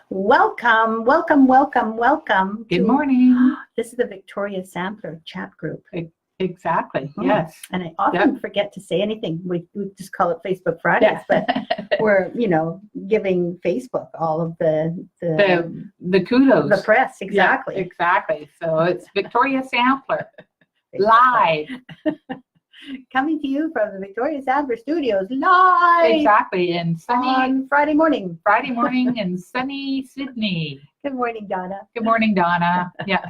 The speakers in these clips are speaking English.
Welcome, welcome, welcome, welcome. Good morning. This is the Victoria Sampler chat group. Exactly. Yes. And I often forget to say anything. We just call it Facebook Fridays, but we're, giving Facebook all of the kudos. The press, exactly. Yeah, exactly. So it's Victoria Sampler live. Coming to you from the Victoria Sampler Studios live. Exactly. And sunny on Friday morning. Friday morning in sunny Sydney. Good morning, Donna. Good morning, Donna. Yeah.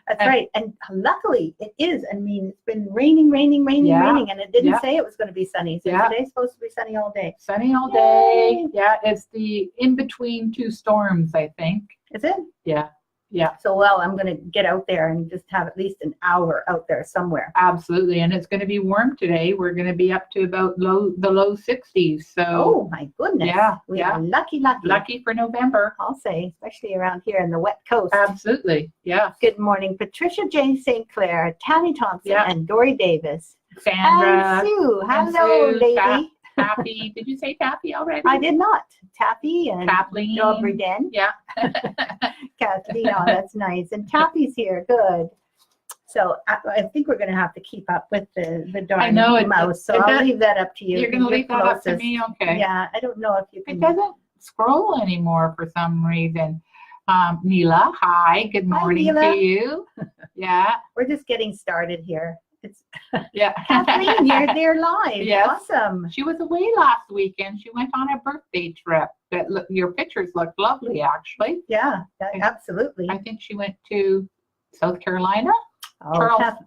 That's right. And luckily it is. I mean, it's been raining, and it didn't say it was going to be sunny. So today's supposed to be sunny all day. Sunny all day. Yeah, it's the in between two storms, I think. Is it? Yeah. Yeah. So, I'm going to get out there and just have at least an hour out there somewhere. Absolutely. And it's going to be warm today. We're going to be up to about the low 60s. So. Oh, my goodness. Yeah. We are lucky. Lucky for November. I'll say, especially around here in the wet coast. Absolutely. Yeah. Good morning, Patricia Jane St. Clair, Tammy Thompson, and Dory Davis. Sandra. And Sue. Hello, lady. Taffy. Did you say Taffy already? I did not. Taffy and Kathleen. Aubrey Den. Yeah. Kathleen, that's nice. And Taffy's here. Good. So I think we're going to have to keep up with the darn mouse. So I'll leave that up to you. You're going to leave that up to me? Okay. Yeah. I don't know if you can. It doesn't scroll anymore for some reason. Neela, hi. Good morning to you. Yeah. We're just getting started here. It's Kathleen, you're there live. Yes. Awesome. She was away last weekend. She went on a birthday trip. Your pictures look lovely, actually. Yeah, absolutely. I think she went to South Carolina,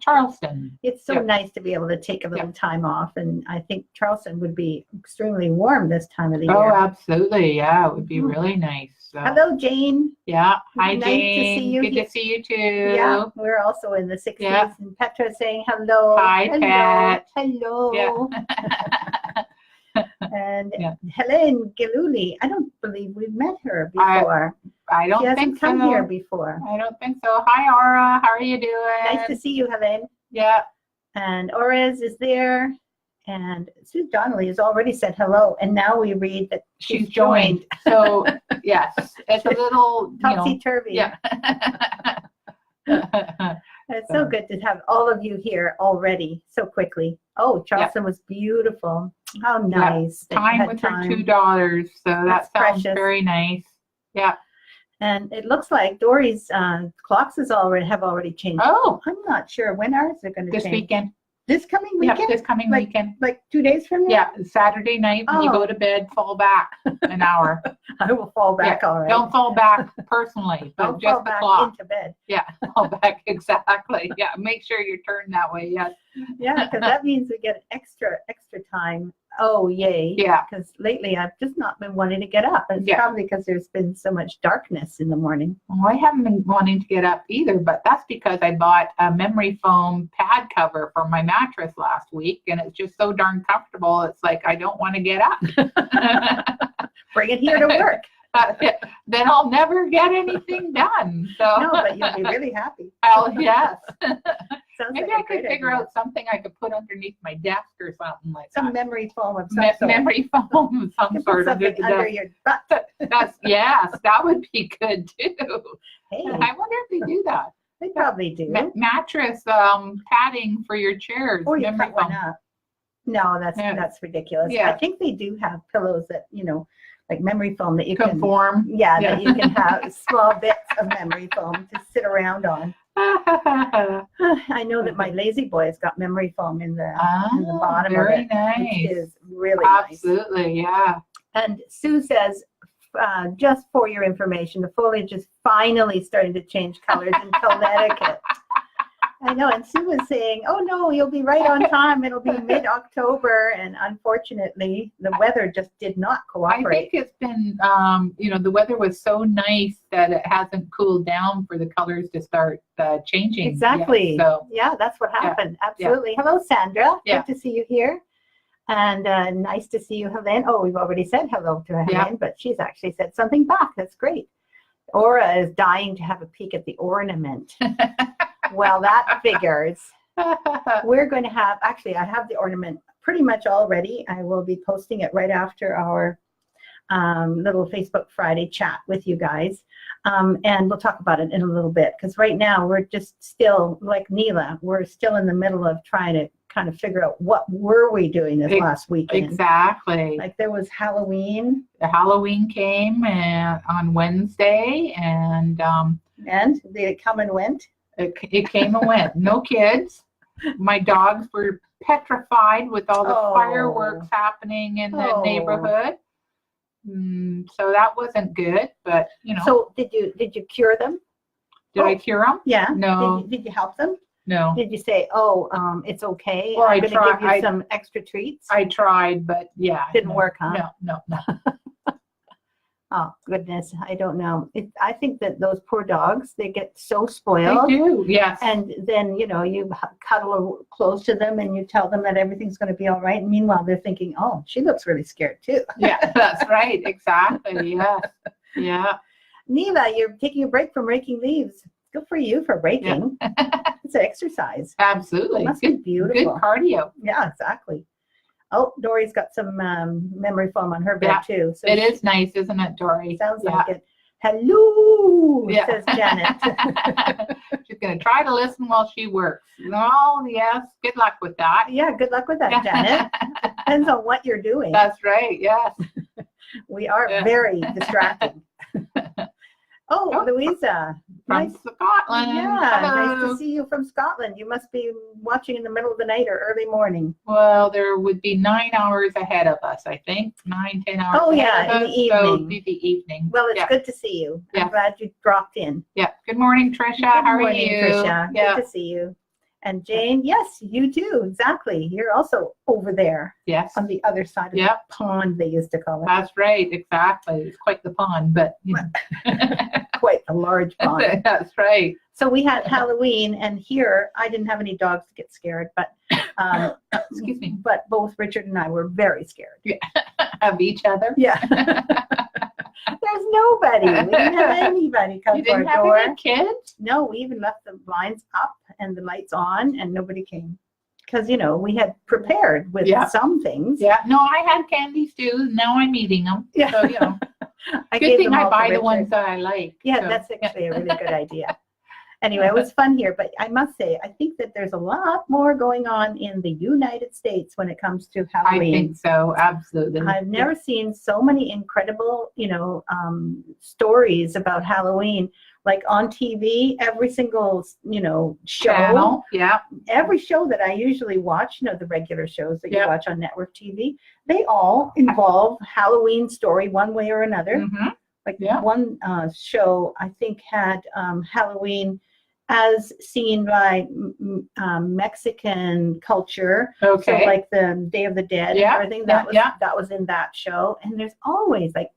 Charleston. It's so nice to be able to take a little time off, and I think Charleston would be extremely warm this time of the year. Oh, absolutely. Yeah, it would be really nice. So. Hello, Jane. Yeah. Hi, nice Jane. To see you. Good to see you, too. Yeah, we're also in the 60s. Yeah. And Petra saying hello. Hi, Pet. Hello. Yeah. And Helen Giluli, I don't believe we've met her before. I don't she hasn't think come so. here before. I don't think so. Hi, Aura. How are you doing? Nice to see you, Helen. Yeah. And Orez is there. And Sue Donnelly has already said hello. And now we read that she's joined. So, yes, it's a little topsy-turvy. Yeah. It's so good to have all of you here already so quickly. Oh, Charleston was beautiful. How nice. Yeah. Time with her two daughters. So that sounds precious. Very nice. Yeah. And it looks like Dory's clocks have already changed. Oh. I'm not sure. When ours are going to change? This weekend. This coming weekend? Yeah, this coming weekend. Like 2 days from now? Yeah, Saturday night when you go to bed, fall back an hour. I will fall back, all right. Don't fall back personally, but don't just fall the back clock. Into bed. Yeah, fall back, exactly. Yeah, make sure you're turned that way, yes. Yeah, because that means we get extra time. Oh, yay. Yeah. Because lately I've just not been wanting to get up. And it's probably because there's been so much darkness in the morning. Well, I haven't been wanting to get up either, but that's because I bought a memory foam pad cover for my mattress last week, and it's just so darn comfortable. It's like I don't want to get up. Bring it here to work. Then I'll never get anything done. So no, but you'll be really happy. Oh, yes. Maybe I could figure out something I could put underneath my desk or something like that. Some memory foam of some sort. Memory foam of some sort. Something under your butt. Yes, that would be good too. Hey. I wonder if they do that. They probably do. Mattress padding for your chairs. Or you cut one up. No, that's ridiculous. Yeah. I think they do have pillows that, like memory foam that you can form. Yeah, that you can have small bits of memory foam to sit around on. I know that my lazy boy has got memory foam in the bottom of it. Very nice. Which is really Absolutely, yeah. And Sue says, just for your information, the foliage is finally starting to change colors in Connecticut. I know, and Sue was saying, oh no, you'll be right on time. It'll be mid-October, and unfortunately, the weather just did not cooperate. I think it's been, the weather was so nice that it hasn't cooled down for the colors to start changing. Exactly. Yet, so, yeah, that's what happened. Absolutely. Yeah. Hello, Sandra. Yeah. Good to see you here. And nice to see you, Helen. Oh, we've already said hello to Helen, but she's actually said something back. That's great. Aura is dying to have a peek at the ornament. Well, that figures. We're going to have, actually, I have the ornament pretty much all ready. I will be posting it right after our little Facebook Friday chat with you guys. And we'll talk about it in a little bit, because right now we're just still, like Neela, we're still in the middle of trying to kind of figure out what were we doing this last weekend. Exactly. Like there was Halloween. The Halloween came on Wednesday, and Did it come and went? it came and went. No kids. My dogs were petrified with all the fireworks happening in the neighborhood. So that wasn't good, but So did you cure them? Did I cure them? Yeah. No. Did you help them? No. Did you say, it's okay? Well, I'm going to give you some extra treats? I tried, but yeah. Didn't work, huh? No. Oh, goodness. I don't know. I think that those poor dogs, they get so spoiled. They do, yes. And then, you cuddle close to them and you tell them that everything's going to be all right. And meanwhile, they're thinking, oh, she looks really scared too. Yeah, that's right. Exactly. Yes. Yeah. Neela, you're taking a break from raking leaves. Good for you for raking. Yeah. It's an exercise. Absolutely. It must be beautiful. Good cardio. Yeah, exactly. Oh, Dory's got some memory foam on her bed too. So it is nice, isn't it, Dory? Sounds like it. Hello, says Janet. She's going to try to listen while she works. Oh, yes. Good luck with that. Yeah, good luck with that, Janet. Depends on what you're doing. That's right, yes. We are very distracting. Oh, Louisa. From Scotland. Yeah, Hello. nice to see you from Scotland. You must be watching in the middle of the night or early morning. Well, there would be 9 hours ahead of us, I think. 9-10 hours Oh, ahead yeah, of in us, the so evening. it'd be the evening. Well, it's good to see you. Yeah. I'm glad you dropped in. Yeah. Good morning, Tricia. How are you? Tricia. Yeah. Good to see you. And Jane, yes, you too. Exactly. You're also over there. Yes. On the other side of the pond, they used to call it. That's right. Exactly. It's quite the pond, but quite a large pond. That's right. So we had Halloween, and here I didn't have any dogs to get scared, but excuse me. But both Richard and I were very scared. Yeah. Of each other. Yeah. There's nobody. We didn't have anybody come to our door. You didn't have any kids? No, we even left the blinds up and the lights on, and nobody came. Because, we had prepared with some things. Yeah. No, I had candies too. Now I'm eating them. Yeah. So, good thing I buy the ones that I like. Yeah, so. That's actually a really good idea. Anyway, it was fun here, but I must say, I think that there's a lot more going on in the United States when it comes to Halloween. I think so, absolutely. I've never seen so many incredible, stories about Halloween. Like on TV, every single, show. Channel, yeah. Every show that I usually watch, the regular shows that you watch on network TV, they all involve Halloween story one way or another. Mm-hmm. Like one show, I think, had Halloween as seen by Mexican culture. Okay. So like the Day of the Dead and everything, that was in that show. And there's always like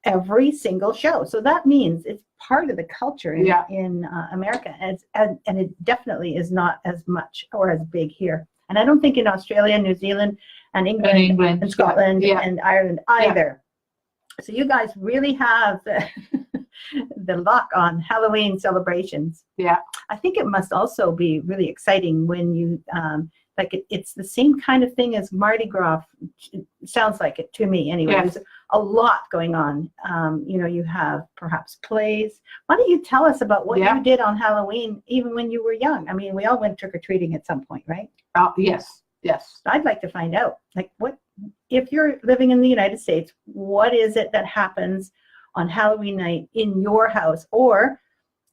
every single show. So that means it's part of the culture in America. And it definitely is not as much or as big here. And I don't think in Australia, New Zealand, and England and Scotland and Ireland either. So you guys really have the lock on Halloween celebrations. Yeah. I think it must also be really exciting when you, it's the same kind of thing as Mardi Gras. It sounds like it to me anyway. Yes. There's a lot going on. You have perhaps plays. Why don't you tell us about what you did on Halloween, even when you were young? I mean, we all went trick-or-treating at some point, right? Yes. I'd like to find out, if you're living in the United States, what is it that happens on Halloween night in your house, or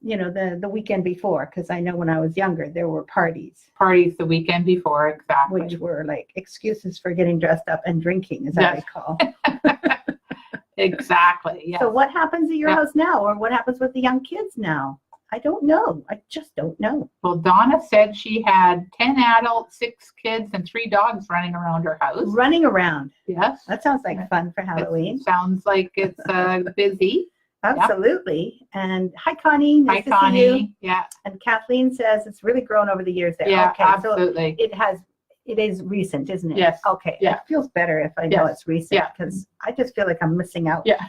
the weekend before? Because I know when I was younger, there were parties the weekend before, exactly, which were like excuses for getting dressed up and drinking, as I recall. Exactly. Yes. So what happens at your house now, or what happens with the young kids now? I don't know. I just don't know. Well, Donna said she had 10 adults, 6 kids, and 3 dogs running around her house. Running around. Yes. That sounds like fun for Halloween. It sounds like it's busy. Absolutely. And hi, Connie. Nice to see you. Yeah. And Kathleen says it's really grown over the years there. Yeah, okay, absolutely. So it is recent, isn't it? Yes. Okay. Yeah. It feels better if I know it's recent, because I just feel like I'm missing out. Yeah.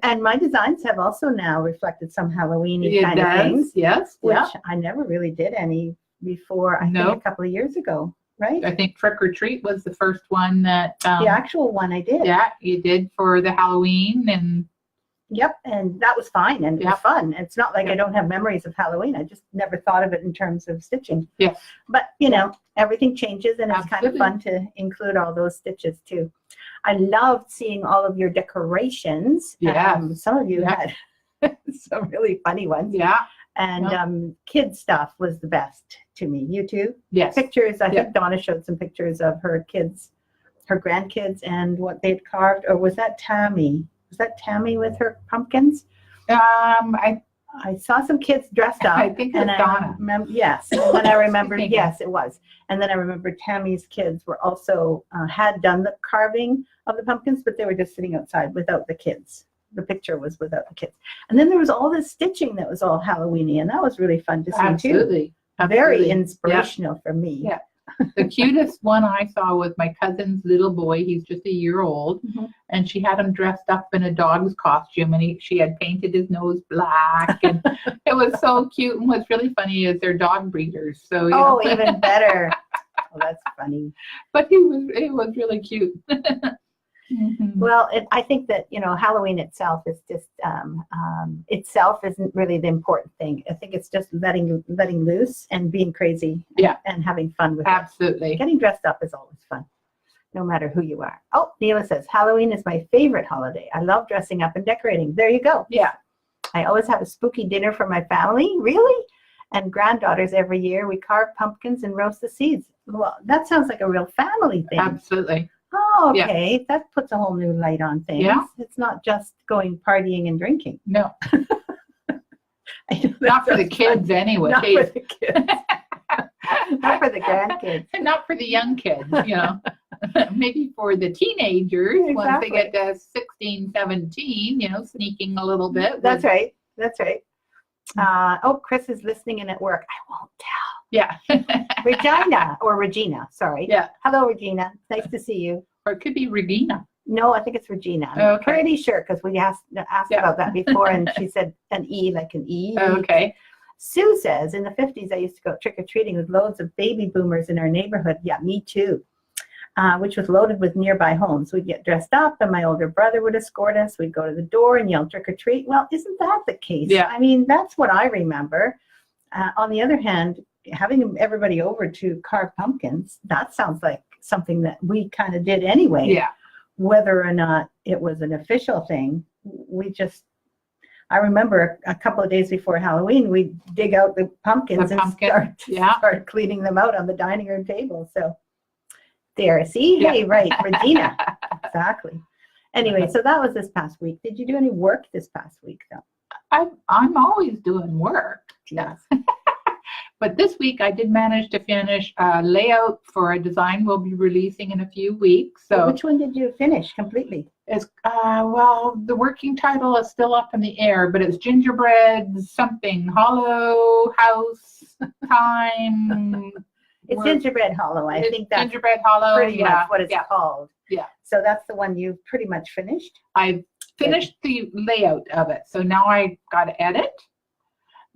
And my designs have also now reflected some Halloween-y kind of things. Yes. Which I never really did any before, I think a couple of years ago. right? I think Trick or Treat was the first one that, The actual one I did. yeah, you did for the Halloween, and Yep, and that was fine and it was Yep. fun. It's not like I Yep. don't have memories of Halloween. I just never thought of it in terms of stitching. yes, But, you know, everything changes and it's kind of Absolutely. fun to include all those stitches too. I loved seeing all of your decorations. Yes. Some of you Yeah. had some really funny ones. yeah, And kid stuff was the best to me. You too? yes, Pictures, I Yeah. think Donna showed some pictures of her kids, her grandkids and what they'd carved. Or was that Tammy? Was that Tammy with her pumpkins? I saw some kids dressed up. I think it was Donna. Yes. And then I remembered, Thinking. yes, it was. And then I remembered Tammy's kids were also, had done the carving of the pumpkins, but they were just sitting outside without the kids. The picture was without the kids. And then there was all this stitching that was all Halloweeny, and that was really fun to see too. absolutely. Very Absolutely. inspirational for me. Yeah. The cutest one I saw was my cousin's little boy. He's just a year old, Mhm. and she had him dressed up in a dog's costume, and she had painted his nose black, and it was so cute. And what's really funny is they're dog breeders, so you Oh, know. even better. Oh, that's funny. But it was really cute. Mhm. Well, I think that, you know, Halloween itself is just, itself isn't really the important thing. I think it's just letting loose and being crazy Yeah. and having fun with it. Absolutely. Getting dressed up is always fun, no matter who you are. Oh, Neela says, Halloween is my favorite holiday. I love dressing up and decorating. There you go. Yeah. I always have a spooky dinner for my family. Really? And granddaughters every year. We carve pumpkins and roast the seeds. Well, that sounds like a real family thing. Absolutely. Oh, Yeah. okay. That puts a whole new light on things. Yeah. It's not just going partying and drinking. No, I know not for the that's kids fun. anyway. Not for the kids. Not for the grandkids. And not for the young kids, you know. Maybe for the teenagers, once they get to 16, 17, you know, sneaking a little bit. That's right. That's right. Oh, Chris is listening in at work. I won't tell. Yeah. Regina, sorry. Yeah. Hello, Regina. Nice to see you. Or it could be Regina. No, I think it's Regina. I'm Okay. pretty sure because we asked Yeah. about that before and she said an E, like an E. Okay. Sue says, in the 50s, I used to go trick-or-treating with loads of baby boomers in our neighborhood. Yeah, me too. Which was loaded with nearby homes. We'd get dressed up and my older brother would escort us. We'd go to the door and yell trick-or-treat. Well, isn't that the case? Yeah. I mean, that's what I remember. On the other hand, having everybody over to carve pumpkins, that sounds like something that we kind of did anyway. Yeah. Whether or not it was an official thing, I remember a couple of days before Halloween, we'd dig out the pumpkins and start cleaning them out on the dining room table. So there, see? Yeah. Hey, right, Regina. Exactly. Anyway, so that was this past week. Did you do any work this past week, though? I'm always doing work. Yes. But this week I did manage to finish a layout for a design we'll be releasing in a few weeks. So Which one did you finish completely? it's well, the working title is still up in the air, but it's gingerbread something hollow house time. It's Gingerbread Hollow. I think that's Gingerbread Hollow. pretty much what it's called. Yeah. So that's the one you've pretty much finished? I finished the layout of it. So now I got to edit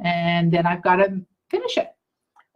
and then I've got to finish it.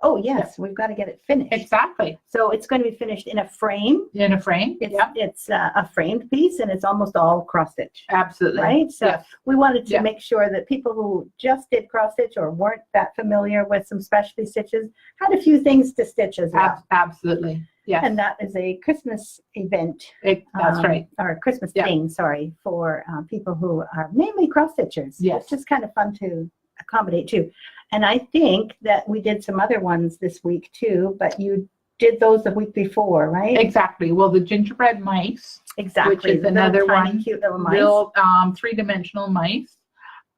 Oh, yes. We've got to get it finished. Exactly. So it's going to be finished in a frame. In a frame. It's a framed piece and it's almost all cross stitch. Absolutely. Right? So Yes. we wanted to Yeah. make sure that people who just did cross stitch or weren't that familiar with some specialty stitches had a few things to stitch as well. Absolutely. Yes. And that is a Christmas event. That's right. Or a Christmas Yeah. thing, sorry, for people who are mainly cross stitchers. Yes. It's just kind of fun to accommodate too. And I think that we did some other ones this week too, but you did those the week before, right? Exactly. Well, the gingerbread mice, Exactly. which is The little another tiny, one, cute little mice. real three-dimensional mice.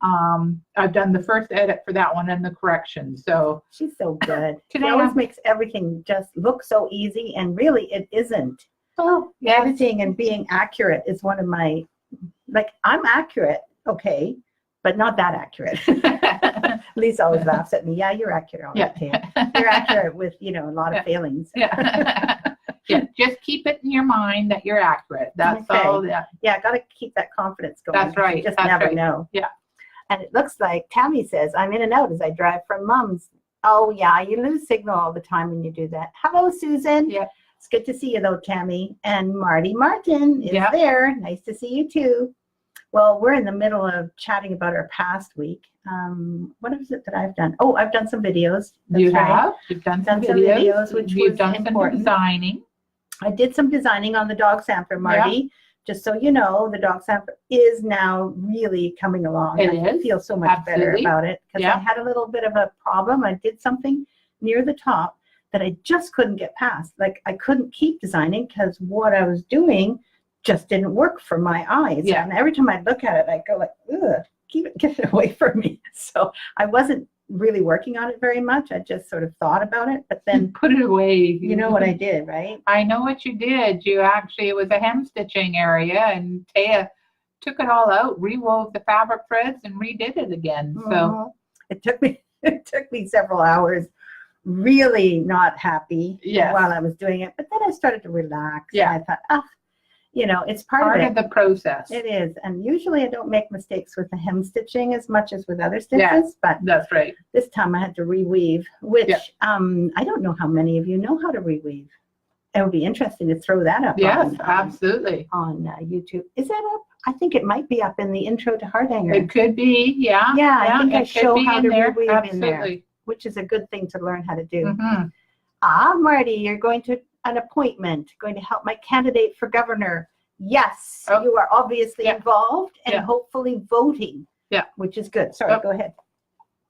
I've done the first edit for that one and the correction. So She's so good. She Today always I'm- makes everything just look so easy, and really it isn't. oh yeah, Editing and being accurate is one of my, like, I'm accurate, okay, but not that accurate. Lisa always laughs at me. Yeah, you're accurate. All right, Thea. You're accurate with, a lot of failings. yeah. Yeah, just keep it in your mind that you're accurate. That's Okay. all. Yeah. Yeah, got to keep that confidence going. That's 'cause right, You just that's never right. know. Yeah. And it looks like Tammy says, I'm in and out as I drive from Mom's Oh, yeah, you lose signal all the time when you do that. Hello, Susan. Yep. It's good to see you, though, Tammy. And Marty Martin is Yep. there. Nice to see you, too. Well, we're in the middle of chatting about our past week. What is it that I've done? Oh, I've done some videos. That's You right. have? You've done some Done some videos. videos, which You've was done important. some designing. I did some designing on the dog sampler, Marty. Just so you know, the dog sampler is now really coming along. It I is. feel so much better Absolutely. about it because Yeah. I had a little bit of a problem. I did something near the top that I just couldn't get past. Like I couldn't keep designing because what I was doing just didn't work for my eyes. Yeah. And every time I look at it, I go like, ugh, get it away from me. So I wasn't really working on it very much. I just sort of thought about it, but then Put it away. you know what I did, right? I know what you did. You actually, it was a hem stitching area, and Thea took it all out, rewove the fabric threads, and redid it again. So Mhm. it took me several hours, really not happy Yes. while I was doing it. But then I started to relax. Yeah. And I thought, it's part part of of it. the process. It is. And usually I don't make mistakes with the hem stitching as much as with other stitches, Yeah. but That's right. this time I had to reweave, which Yeah. I don't know how many of you know how to reweave. It would be interesting to throw that up Yes, on, absolutely. on YouTube. Is that up? I think it might be up in the intro to Hearthanger. It could be, yeah. Yeah, I think I it could show be how in to there. reweave in there. Absolutely. Which is a good thing to learn how to do. Mhm. Marty, you're going to an appointment, going to help my candidate for governor. Yes, Oh. you are obviously Yeah. involved and Yeah. hopefully voting. Yeah. Which is good. Sorry, Oh. go ahead.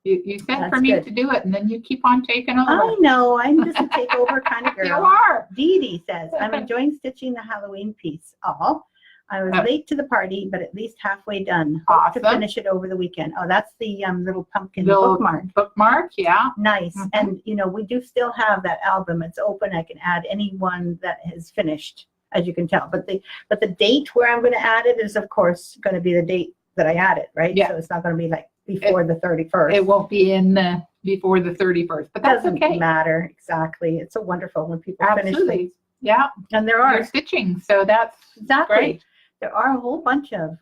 You said for That's me good. to do it, and then you keep on taking over. I know, I'm just a takeover kind of girl. You are. Dee Dee says, I'm enjoying stitching the Halloween piece. Oh, I was Oh. late to the party, but at least halfway done. Hope to Awesome. finish it over the weekend. Oh, that's the little pumpkin Little bookmark. Bookmark, yeah. Nice. Mhm. And, we do still have that album. It's open. I can add anyone that has finished, as you can tell. But the date where I'm going to add it is, of course, going to be the date that I add it, right? Yeah. So it's not going to be like before the 31st. It won't be in before the 31st, but that's Doesn't okay. matter. Exactly. It's so wonderful when people finish Absolutely. things. Yeah. And there You're are. stitching, so that's Exactly. great. There are a whole bunch of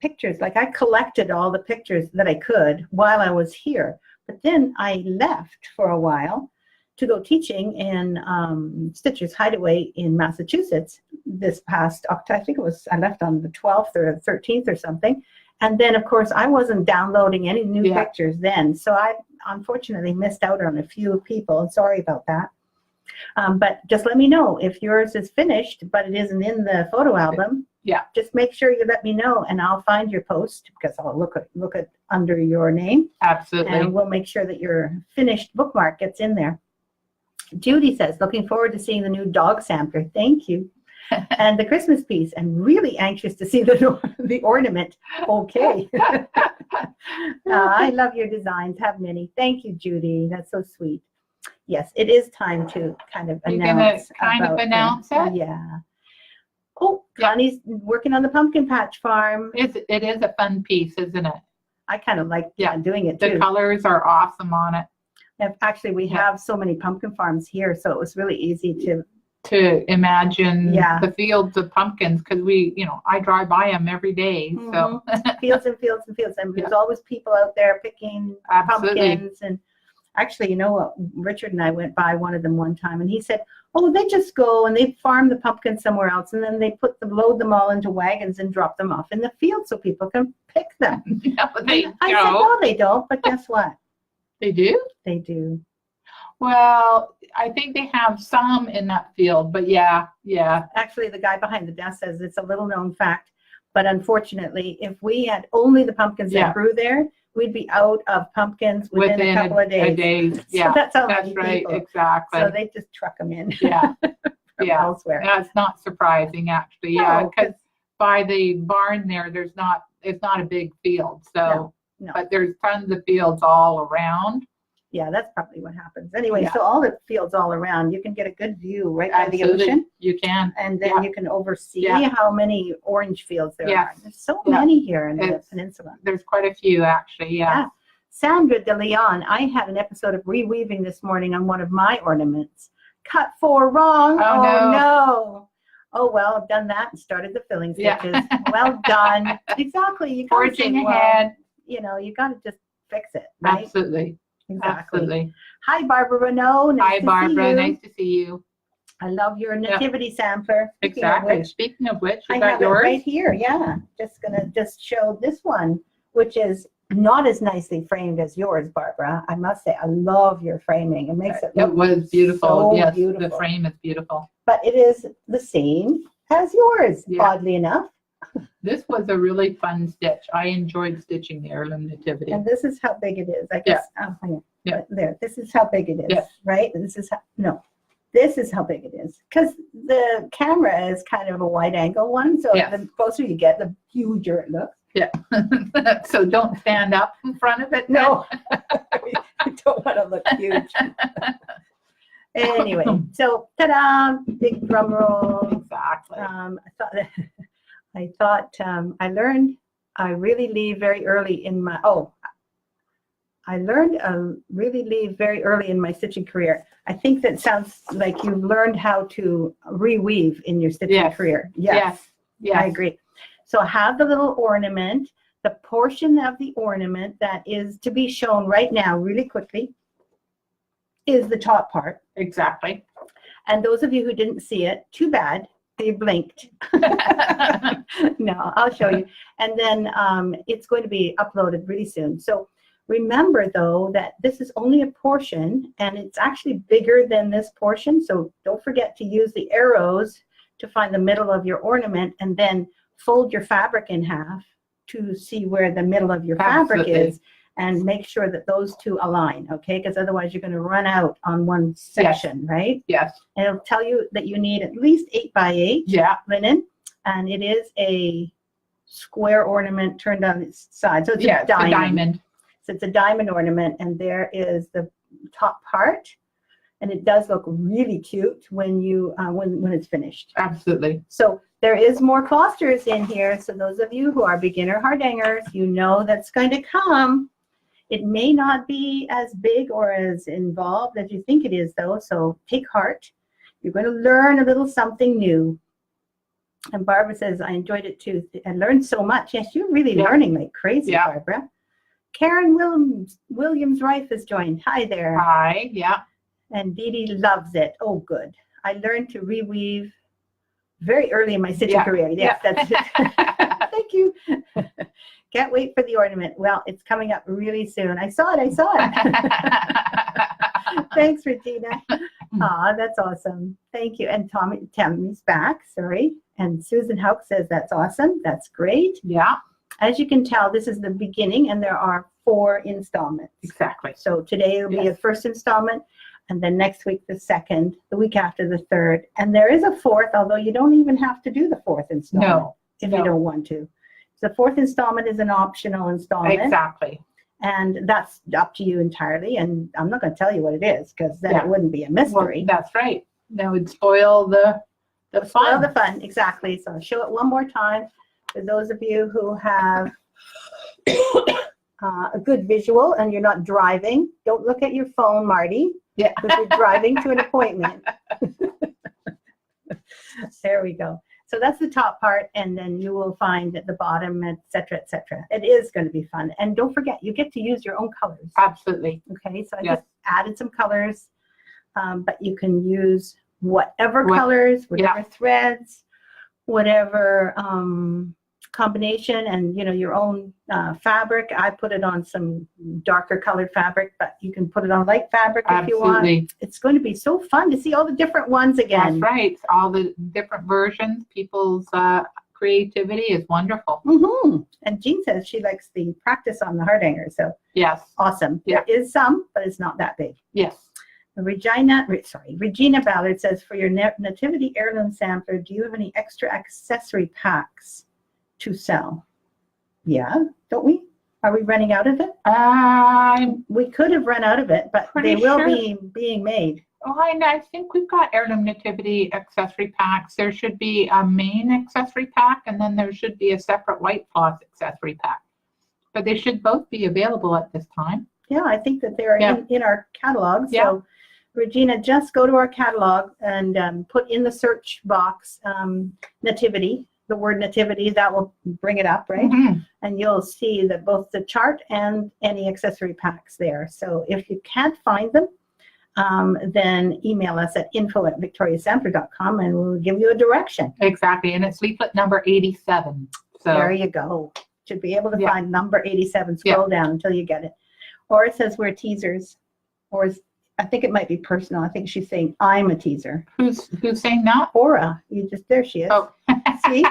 pictures. Like I collected all the pictures that I could while I was here. But then I left for a while to go teaching in Stitcher's Hideaway in Massachusetts this past October. I think I left on the 12th or 13th or something. And then, of course, I wasn't downloading any new Yeah. pictures then. So I unfortunately missed out on a few people. Sorry about that. But just let me know if yours is finished, but it isn't in the photo album. Yeah. Just make sure you let me know, and I'll find your post because I'll look at under your name, Absolutely. and we'll make sure that your finished bookmark gets in there. Judy says, looking forward to seeing the new dog sampler. Thank you. And the Christmas piece, and really anxious to see the ornament. Okay. I love your designs. Have many. Thank you, Judy. That's so sweet. Yes, it is time to kind of You're gonna announce. kind of announce it? Yeah. Oh, Yeah. Connie's working on the pumpkin patch farm. It is a fun piece, isn't it? I kind of like Yeah. doing it The too. colors are awesome on it. And actually, we Yeah. have so many pumpkin farms here, so it was really easy to. To imagine Yeah. the fields of pumpkins, because I drive by them every day. So Fields and fields and fields, and there's always people out there picking Absolutely. pumpkins. And actually, you know what? Richard and I went by one of them one time, and he said, "Oh, they just go and they farm the pumpkins somewhere else, and then they load them all into wagons and drop them off in the field so people can pick them." No, they I said, don't. "No, they don't." But guess what? They do? They do. Well, I think they have some in that field, but yeah. Actually, the guy behind the desk says it's a little known fact, but unfortunately, if we had only the pumpkins Yeah. that grew there, we'd be out of pumpkins within a couple of days. a day. So Yeah, that's how that's many right. people. Exactly. So they just truck them in Yeah, from yeah. elsewhere. That's not surprising, actually. Yeah, No, because by the barn there, it's not a big field. So, No. but there's tons of fields all around. Yeah, that's probably what happens. Anyway, Yeah. so all the fields all around, you can get a good view right by the Absolutely. ocean, You can. and then Yeah. you can oversee Yeah. how many orange fields there Yes. are. There's so Yeah. many here in the It's- peninsula. There's quite a few, actually. Yeah. Sandra De Leon, I had an episode of reweaving this morning on one of my ornaments. Cut 4 wrong. Oh, No. Oh, well, I've done that and started the filling Yeah. stitches. Well done. Exactly. You gotta say, Forging well, ahead. you got to just fix it, right? Absolutely. Exactly. Absolutely. Hi, Barbara Renault. Nice Hi, to Barbara. see you. Nice to see you. I love your nativity sampler. Speaking of Exactly. which, Speaking of which, you I got have yours? it right here. Yeah, just gonna show this one, which is not as nicely framed as yours, Barbara. I must say, I love your framing. It makes it look It was beautiful. so Yes, beautiful. the frame is beautiful. But it is the same as yours, Yeah. oddly enough. This was a really fun stitch. I enjoyed stitching the heirloom nativity. And this is how big it is. I guess. Oh, hang on. Yeah. There. This is how big it is. Yes. Right. This is how. No. This is how big it is. Because the camera is kind of a wide angle one, so Yes. the closer you get, the huger it looks. Yeah. So don't stand up in front of it. No. I don't want to look huge. Anyway, so ta-da! Big drum roll. Exactly. I thought I learned I really leave very early in my I learned really leave very early in my stitching career. I think that sounds like you've learned how to reweave in your stitching Yes. career. Yes. Yes. I agree. So have the little ornament, the portion of the ornament that is to be shown right now really quickly is the top part. Exactly. And those of you who didn't see it, too bad. They blinked. No, I'll show you. And then it's going to be uploaded really soon. So remember, though, that this is only a portion, and it's actually bigger than this portion. So don't forget to use the arrows to find the middle of your ornament, and then fold your fabric in half to see where the middle of your fabric Absolutely. is, and make sure that those two align, okay? Because otherwise you're going to run out on one section, right? Yes. And it'll tell you that you need at least 8 by 8 Yeah. linen, and it is a square ornament turned on its side. So it's Yeah. a It's a diamond. diamond. So it's a diamond ornament, and there is the top part, and it does look really cute when you when it's finished. Absolutely. So there is more clusters in here. So those of you who are beginner hardangers, you know that's going to come. It may not be as big or as involved as you think it is, though. So take heart. You're going to learn a little something new. And Barbara says, I enjoyed it too. I learned so much. Yes, you're really learning like crazy, Yeah. Barbara. Karen Williams Rife has joined. Hi there. Hi. Yeah. And Dee Dee loves it. Oh, good. I learned to reweave very early in my stitching Yeah. career. Yes, Yeah. that's it. Thank you. Can't wait for the ornament. Well, it's coming up really soon. I saw it. Thanks, Regina. Aw, that's awesome. Thank you. And Tammy's back. Sorry. And Susan Hauk says that's awesome. That's great. Yeah. As you can tell, this is the beginning, and there are 4 installments. Exactly. So today will be a Yes. first installment, and then next week the second, the week after the third. And there is a 4th, although you don't even have to do the 4th installment No. if no. you don't want to. The 4th installment is an optional installment, Exactly. and that's up to you entirely. And I'm not going to tell you what it is, because then Yeah. it wouldn't be a Well, mystery. that's right. That would spoil the Spoil fun. the fun, exactly. So I'll show it one more time for those of you who have a good visual and you're not driving. Don't look at your phone, Marty, Yeah. because you're driving to an appointment. There we go. So that's the top part, and then you will find at the bottom, et cetera, et cetera. It is going to be fun. And don't forget, you get to use your own colors. Absolutely. Okay, so I Yes. just added some colors, but you can use whatever What- colors, whatever yeah. threads, whatever combination, and your own fabric. I put it on some darker colored fabric, but you can put it on light fabric if you want. Absolutely. It's going to be so fun to see all the different ones again. That's right. All the different versions, people's creativity is wonderful. And Jean says she likes the practice on the hardanger, so Yes. awesome. Yeah. There is some, but it's not that big. Yes. Regina Ballard says, for your nativity heirloom sampler, do you have any extra accessory packs to sell? Yeah, don't we? Are we running out of it? We could have run out of it, but they Pretty will sure. be being made. Oh, I think we've got heirloom nativity accessory packs. There should be a main accessory pack, and then there should be a separate white floss accessory pack. But they should both be available at this time. Yeah, I think that they're Yeah. in our catalog. So, Yeah. Regina, just go to our catalog and put in the search box nativity. the word nativity, that will bring it up, right? Mhm. And you'll see that both the chart and any accessory packs there. So if you can't find them, then email us at info@victoriasampler.com and we'll give you a direction. Exactly. And it's leaflet number 87. So There you go. Should be able to Yeah. find number 87. Scroll down until you get it. Or it says we're teasers. Or I think it might be personal. I think she's saying I'm a teaser. who's saying that? Aura, there she is. Oh. See?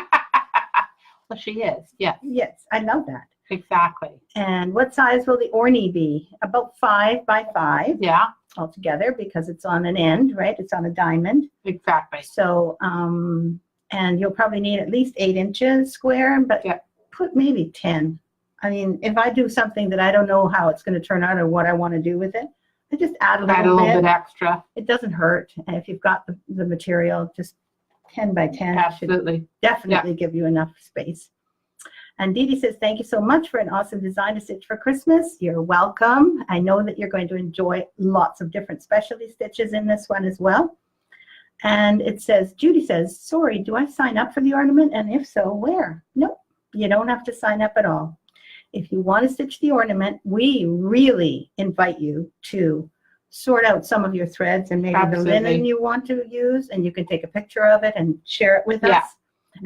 Well, she is. Yeah, Yes, I know that. exactly. And what size will the orney be? About 5 by 5 Yeah, altogether because it's on an end, right? It's on a diamond. exactly. So, and you'll probably need at least 8 inches square, but Yeah. put maybe 10. I mean, if I do something that I don't know how it's going to turn out or what I want to do with it, I just add a Add a little little bit. bit extra. It doesn't hurt. And if you've got the material, just 10 by 10 should Absolutely. definitely give you enough space. And Dee Dee says, thank you so much for an awesome design to stitch for Christmas. You're welcome. I know that you're going to enjoy lots of different specialty stitches in this one as well. And it says, Judy says, sorry, do I sign up for the ornament? And if so, where? Nope, you don't have to sign up at all. If you want to stitch the ornament, we really invite you to sort out some of your threads and maybe Absolutely. the linen you want to use, and you can take a picture of it and share it with Yeah. us.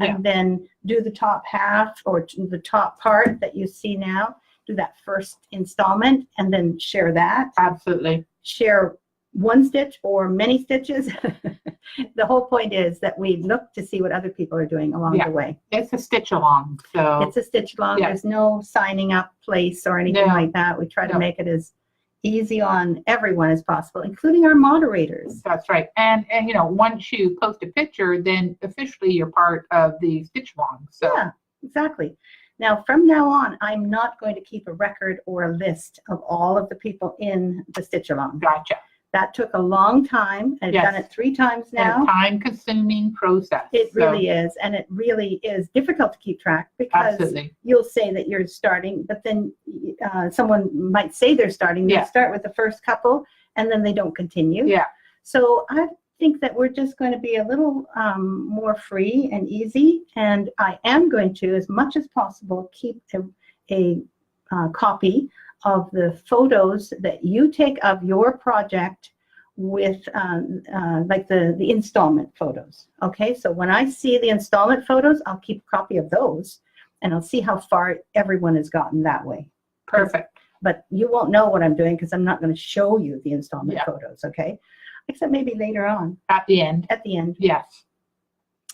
And then do the top half or the top part that you see now, do that first installment and then share that. Absolutely. Share one stitch or many stitches. The whole point is that we look to see what other people are doing along Yeah. the way. It's a stitch along. So It's a stitch along. Yeah. There's no signing up place or anything No. like that. We try to No. make it as easy on everyone as possible, including our moderators. that's right. And you know, once you post a picture, then officially you're part of the stitch along. So Yeah, exactly. Now, from now on, I'm not going to keep a record or a list of all of the people in the stitch along. gotcha. That took a long time. I've Yes. done it 3 times A now. time-consuming process. It So, really is. And it really is difficult to keep track because absolutely. you'll say that you're starting, but then someone might say they're starting. They Yeah. start with the first couple and then they don't continue. Yeah. So I think that we're just going to be a little more free and easy. And I am going to, as much as possible, keep a copy of the photos that you take of your project with like the installment photos. Okay, so when I see the installment photos, I'll keep a copy of those and I'll see how far everyone has gotten that way. Perfect. But you won't know what I'm doing because I'm not going to show you the installment Yeah. photos, okay? Except maybe later on, At the end. at the end. Yes.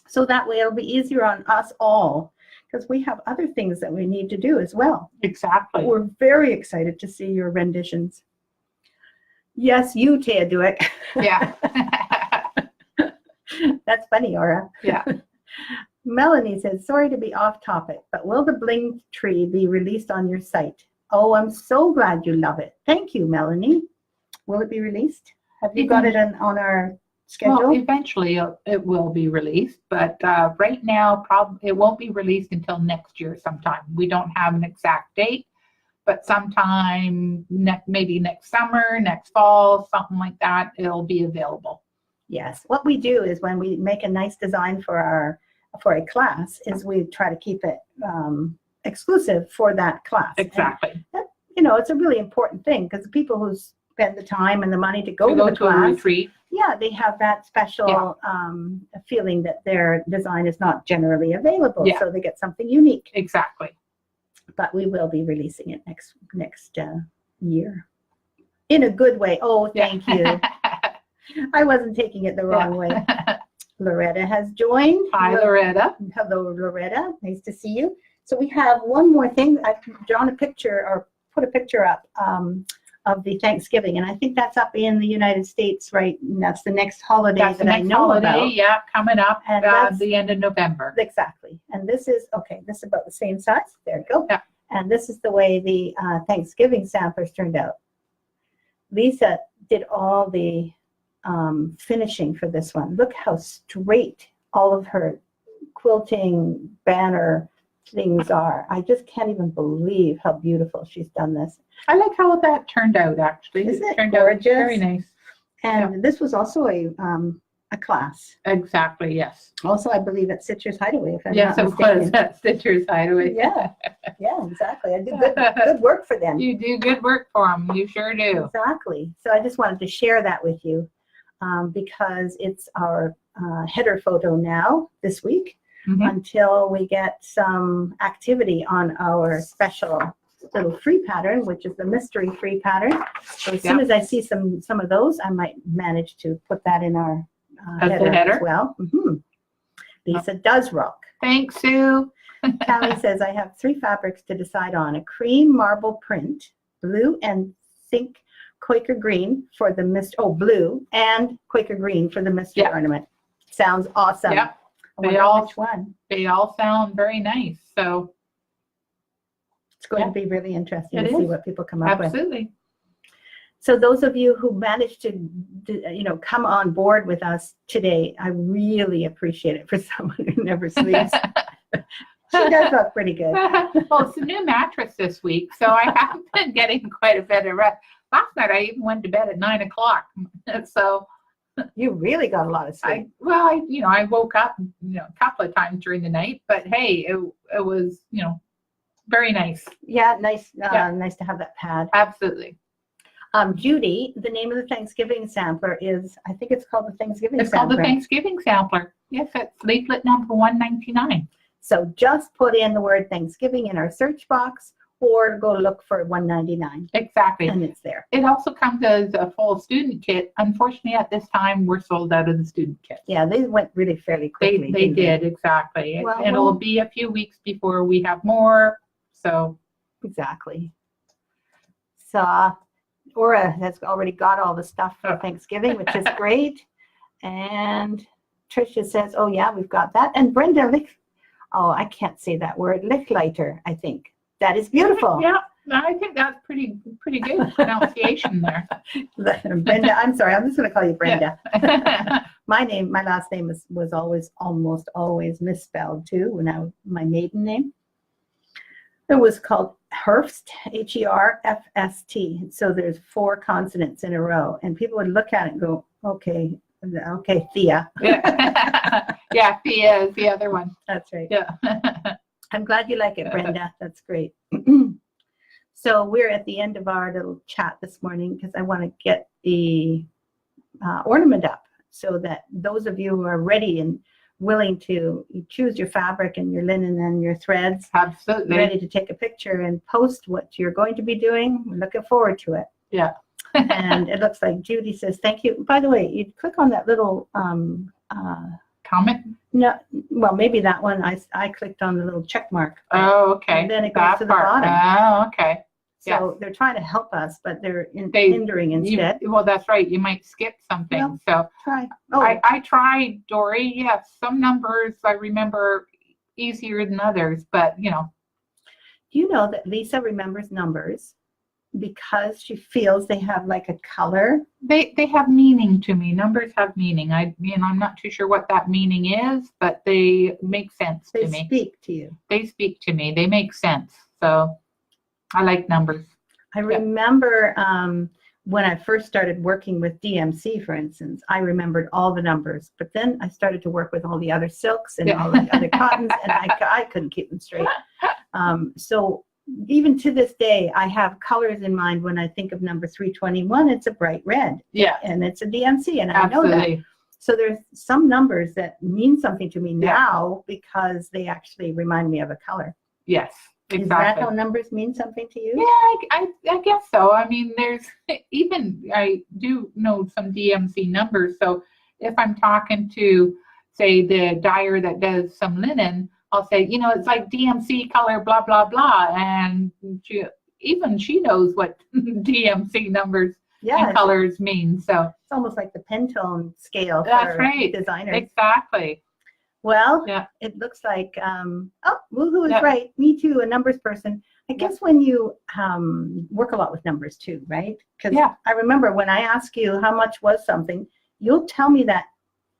So that way it'll be easier on us all because we have other things that we need to do as well. Exactly. We're very excited to see your renditions. Yes, you, Thea, do it. Yeah. That's funny, Aura. Yeah. Melanie says, sorry to be off topic, but will the bling tree be released on your site? Oh, I'm so glad you love it. Thank you, Melanie. Will it be released? Have you got it on our schedule? Well, eventually it will be released, but right now it won't be released until next year sometime. We don't have an exact date, but sometime maybe next summer, next fall, something like that, it'll be available. Yes. What we do is when we make a nice design for a class is we try to keep it exclusive for that class. Exactly. And, you know, it's a really important thing because the people who spend the time and the money to go to the to a class, retreat. yeah, they have that special feeling that their design is not generally available. Yeah. So they get something unique. Exactly. But we will be releasing it next year in a good way. Oh, thank you. I wasn't taking it the wrong way. Loretta has joined. Hi, Loretta. Hello, Loretta. Nice to see you. So we have one more thing. I've drawn a picture or put a picture up of the Thanksgiving, and I think that's up in the United States, right? And that's the next holiday That's the that I next know holiday, about. yeah, coming up And at that's- the end of November. Exactly. And this is, okay, this is about the same size. There you go. Yeah. And this is the way the Thanksgiving samplers turned out. Lisa did all the finishing for this one. Look how straight all of her quilting banner things are. I just can't even believe how beautiful she's done this. I like how that turned out, actually. Isn't it turned gorgeous? out very nice. And this was also a a class. Exactly, yes. Also, I believe at Citrus Hideaway, if I'm Yes, not it mistaken. was at Stitcher's Hideaway. Yeah, yeah, exactly. I did good work for them. You do good work for them. You sure do. Exactly. So I just wanted to share that with you because it's our header photo now this week Mhm. until we get some activity on our special little free pattern, which is the mystery free pattern. So as soon as I see some of those, I might manage to put that in our As the header header? as well. Lisa does rock. Thanks, Sue. Callie says, I have 3 fabrics to decide on. A cream marble print, blue and think Quaker green for the blue and Quaker green for the mystery ornament. Sounds awesome. Yep. I wonder which one. They all sound very nice. So It's going to be really interesting It to see is. what people come up with. absolutely. So those of you who managed to, come on board with us today, I really appreciate it for someone who never sleeps. She does look pretty good. Well, it's a new mattress this week, so I have been getting quite a bit of rest. Last night I even went to bed at 9 o'clock. So You really got a lot of sleep. I woke up, a couple of times during the night, but hey, it was, very nice. Yeah, nice nice to have that pad. Absolutely. Judy, the name of the Thanksgiving sampler is, I think it's called the Thanksgiving It's called the sampler. Thanksgiving Sampler. Yes, it's leaflet number 199. So just put in the word Thanksgiving in our search box or go look for 199 Exactly. and it's there. It also comes as a full student kit. Unfortunately, at this time, we're sold out of the student kit. Yeah, they went really fairly quickly. They didn't did, exactly. Well, It'll well- be a few weeks before we have more. So, Exactly. So Aura has already got all the stuff for Thanksgiving, which is great. And Tricia says, oh yeah, we've got that. And Brenda I can't say that word, Lichtleiter, I think. That is beautiful. yeah, I think that's pretty good pronunciation there. Brenda, I'm sorry, I'm just going to call you Brenda. Yeah. My last name was almost always misspelled too. My maiden name. It was called Herfst, Herfst. So there's 4 consonants in a row, and people would look at it and go, okay, Thea. Yeah, Thea is the other one. That's right. Yeah. I'm glad you like it, Brenda. That's great. So we're at the end of our little chat this morning because I want to get the ornament up so that those of you who are ready and willing to choose your fabric and your linen and your threads, Absolutely. ready to take a picture and post what you're going to be doing. We're looking forward to it. Yeah. And it looks like Judy says, thank you. By the way, you click on that little, Comment? no, well, maybe that one. I clicked on the little check mark. Oh, okay. And then it goes That to the part. bottom. Oh, okay. So they're trying to help us, but they're They- hindering instead. Well, that's right. You might skip something. Well, So Try. I tried, Dory. Yes, some numbers I remember easier than others, but Do you know that Lisa remembers numbers because she feels they have like a color? they have meaning to me. Numbers have meaning. I'm not too sure what that meaning is, but they make sense They to me. speak to you. They speak to me. They make sense. So I like numbers. I remember when I first started working with DMC, for instance, I remembered all the numbers, but then I started to work with all the other silks and all the other cottons, and I couldn't keep them straight. So even to this day, I have colors in mind when I think of number 321. It's a bright red, Yeah, and it's a DMC, and I know that. absolutely. So there's some numbers that mean something to me Yeah. now because they actually remind me of a color. Yes, Is that exactly. how numbers mean something to you? Yeah, I guess so. I mean, there's I do know some DMC numbers. So if I'm talking to, say, the dyer that does some linen, I'll say, it's like DMC color, blah, blah, blah. And she knows what DMC numbers Yeah, and it's colors mean. So almost like the Pantone scale That's for right. designers. exactly. Well, Yeah. it looks like, Woohoo is Yeah. right. Me too, a numbers person. I Yeah. guess when you work a lot with numbers too, right? Because Yeah. I remember when I ask you how much was something, you'll tell me that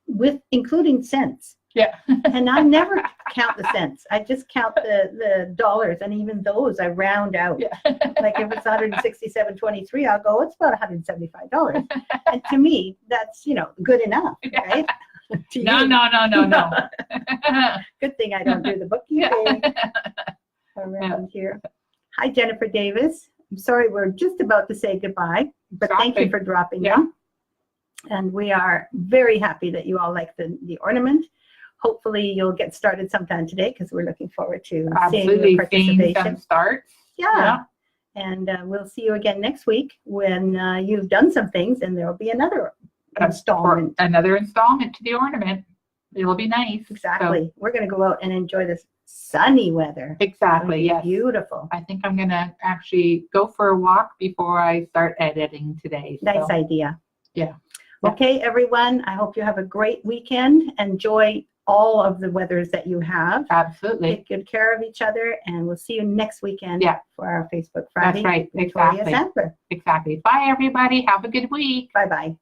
with including cents. Yeah. And I never count the cents. I just count the dollars, and even those I round out. Yeah. Like if it's 167.23, I'll go, it's about $175. And to me, that's, good enough, right? To No, you. no. Good thing I don't do the bookkeeping around here. Hi, Jennifer Davis. I'm sorry, we're just about to say goodbye, but thank you for dropping in. And we are very happy that you all like the ornament. Hopefully you'll get started sometime today, because we're looking forward to seeing your participation. Some starts. Yeah. And we'll see you again next week when you've done some things, and there will be another installment. Another installment to the ornament. It'll be nice. Exactly. So, we're going to go out and enjoy this sunny weather. Exactly. Yes. Beautiful. I think I'm going to actually go for a walk before I start editing today. Nice idea. Yeah. Okay, everyone. I hope you have a great weekend. Enjoy all of the weathers that you have. Absolutely. Take good care of each other, and we'll see you next weekend for our Facebook Friday. That's right. Victoria Exactly. Sandler. Exactly. Bye, everybody. Have a good week. Bye-bye.